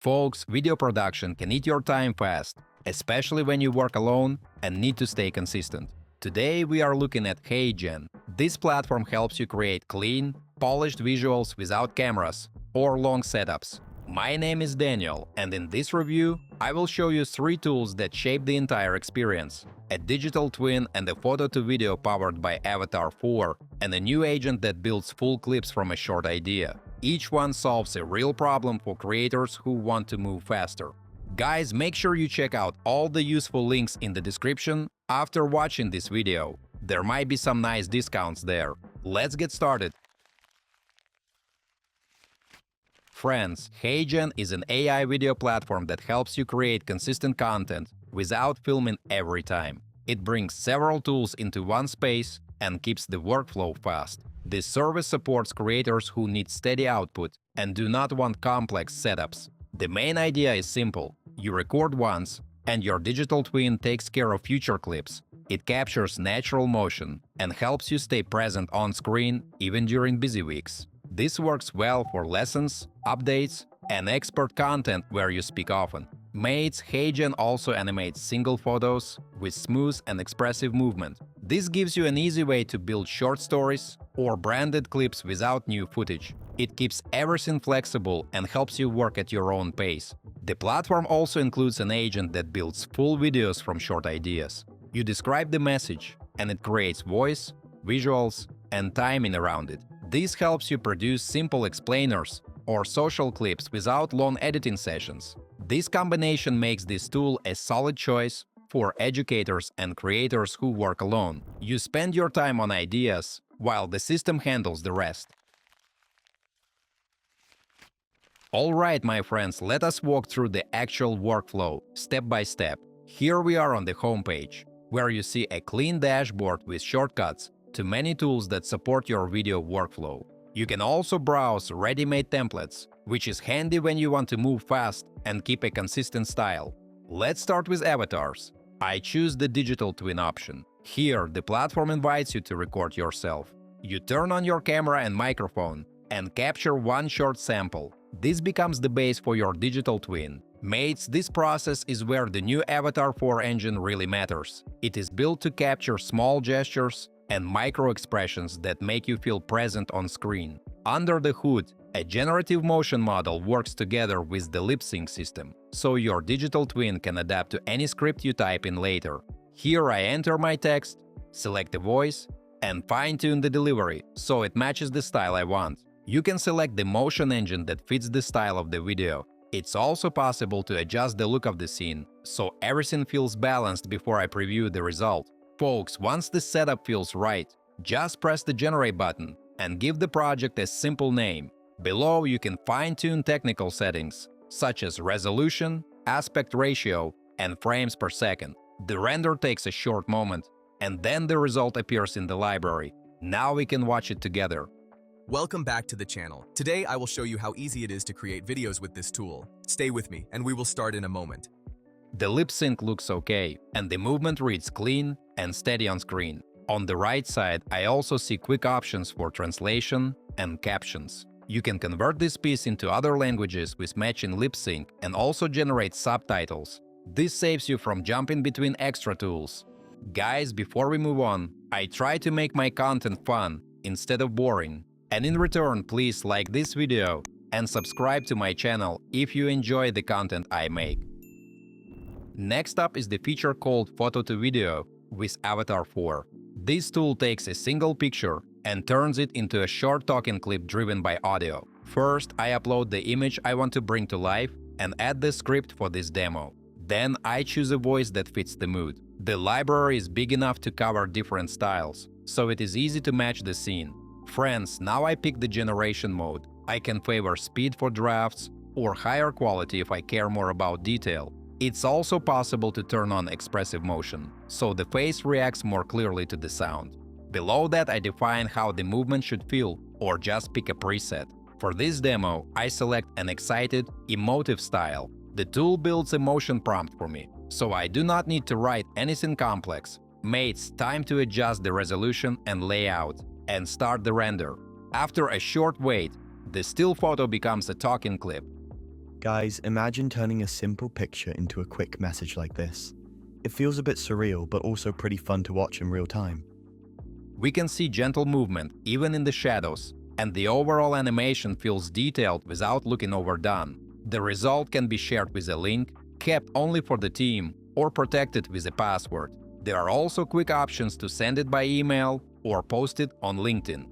Folks, video production can eat your time fast, especially when you work alone and need to stay consistent. Today we are looking at HeyGen. This platform helps you create clean, polished visuals without cameras or long setups. My name is Daniel, and in this review, I will show you 3 tools that shape the entire experience: a digital twin and a photo-to-video powered by Avatar 4, and a new agent that builds full clips from a short idea. Each one solves a real problem for creators who want to move faster. Guys, make sure you check out all the useful links in the description after watching this video. There might be some nice discounts there. Let's get started. Friends, HeyGen is an AI video platform that helps you create consistent content without filming every time. It brings several tools into one space and keeps the workflow fast. This service supports creators who need steady output and do not want complex setups. The main idea is simple. You record once, and your digital twin takes care of future clips. It captures natural motion and helps you stay present on screen even during busy weeks. This works well for lessons, updates, and expert content where you speak often. Mates, HeyGen also animates single photos with smooth and expressive movement. This gives you an easy way to build short stories or branded clips without new footage. It keeps everything flexible and helps you work at your own pace. The platform also includes an agent that builds full videos from short ideas. You describe the message, and it creates voice, visuals, and timing around it. This helps you produce simple explainers or social clips without long editing sessions. This combination makes this tool a solid choice for educators and creators who work alone. You spend your time on ideas, while the system handles the rest. Alright, my friends, let us walk through the actual workflow, step by step. Here we are on the homepage, where you see a clean dashboard with shortcuts to many tools that support your video workflow. You can also browse ready-made templates, which is handy when you want to move fast and keep a consistent style. Let's start with avatars. I choose the digital twin option. Here, the platform invites you to record yourself. You turn on your camera and microphone and capture one short sample. This becomes the base for your digital twin. Mates, this process is where the new Avatar 4 engine really matters. It is built to capture small gestures and micro-expressions that make you feel present on screen. Under the hood, a generative motion model works together with the lip-sync system, so your digital twin can adapt to any script you type in later. Here I enter my text, select the voice, and fine-tune the delivery so it matches the style I want. You can select the motion engine that fits the style of the video. It's also possible to adjust the look of the scene, so everything feels balanced before I preview the result. Folks, once the setup feels right, just press the Generate button and give the project a simple name. Below, you can fine-tune technical settings, such as resolution, aspect ratio, and frames per second. The render takes a short moment, and then the result appears in the library. Now we can watch it together. Welcome back to the channel. Today I will show you how easy it is to create videos with this tool. Stay with me, and we will start in a moment. The lip sync looks okay, and the movement reads clean and steady on screen. On the right side, I also see quick options for translation and captions. You can convert this piece into other languages with matching lip sync and also generate subtitles. This saves you from jumping between extra tools. Guys, before we move on, I try to make my content fun instead of boring. And in return, please like this video and subscribe to my channel if you enjoy the content I make. Next up is the feature called Photo to Video with Avatar 4. This tool takes a single picture and turns it into a short talking clip driven by audio. First, I upload the image I want to bring to life and add the script for this demo. Then I choose a voice that fits the mood. The library is big enough to cover different styles, so it is easy to match the scene. Friends, now I pick the generation mode. I can favor speed for drafts or higher quality if I care more about detail. It's also possible to turn on expressive motion, so the face reacts more clearly to the sound. Below that, I define how the movement should feel, or just pick a preset. For this demo, I select an excited, emotive style. The tool builds a motion prompt for me, so I do not need to write anything complex. Mates, time to adjust the resolution and layout, and start the render. After a short wait, the still photo becomes a talking clip. Guys, imagine turning a simple picture into a quick message like this. It feels a bit surreal, but also pretty fun to watch in real time. We can see gentle movement even in the shadows, and the overall animation feels detailed without looking overdone. The result can be shared with a link, kept only for the team, or protected with a password. There are also quick options to send it by email or post it on LinkedIn.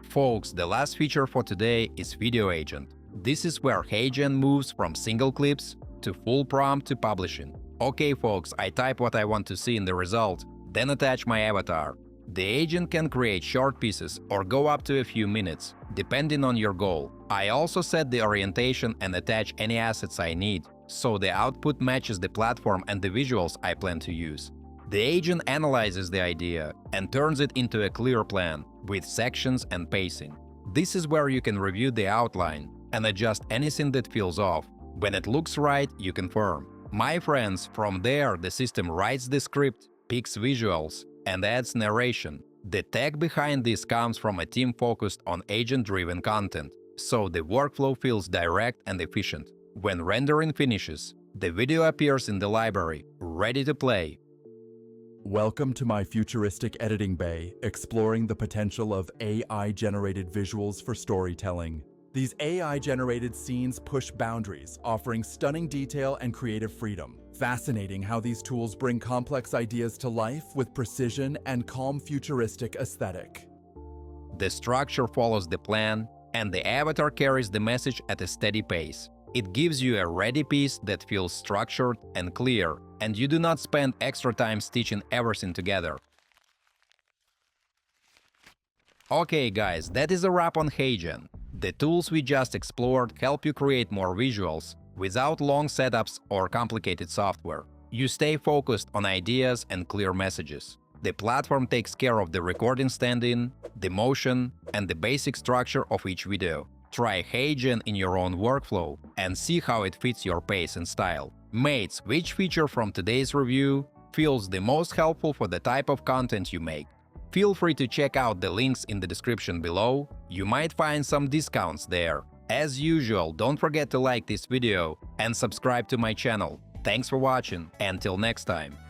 Folks, the last feature for today is Video Agent. This is where HeyGen moves from single clips to full prompt to publishing. Okay folks, I type what I want to see in the result, then attach my avatar. The agent can create short pieces or go up to a few minutes, depending on your goal. I also set the orientation and attach any assets I need, so the output matches the platform and the visuals I plan to use. The agent analyzes the idea and turns it into a clear plan, with sections and pacing. This is where you can review the outline and adjust anything that feels off. When it looks right, you confirm. My friends, from there the system writes the script, picks visuals, and adds narration. The tech behind this comes from a team focused on agent-driven content, so the workflow feels direct and efficient. When rendering finishes, the video appears in the library, ready to play. Welcome to my futuristic editing bay, exploring the potential of AI-generated visuals for storytelling. These AI-generated scenes push boundaries, offering stunning detail and creative freedom. Fascinating how these tools bring complex ideas to life with precision and calm futuristic aesthetic. The structure follows the plan, and the avatar carries the message at a steady pace. It gives you a ready piece that feels structured and clear, and you do not spend extra time stitching everything together. Okay guys, that is a wrap on HeyGen. The tools we just explored help you create more visuals without long setups or complicated software. You stay focused on ideas and clear messages. The platform takes care of the recording stand-in, the motion, and the basic structure of each video. Try HeyGen in your own workflow and see how it fits your pace and style. Mates, which feature from today's review feels the most helpful for the type of content you make? Feel free to check out the links in the description below, you might find some discounts there. As usual, don't forget to like this video and subscribe to my channel. Thanks for watching, until next time.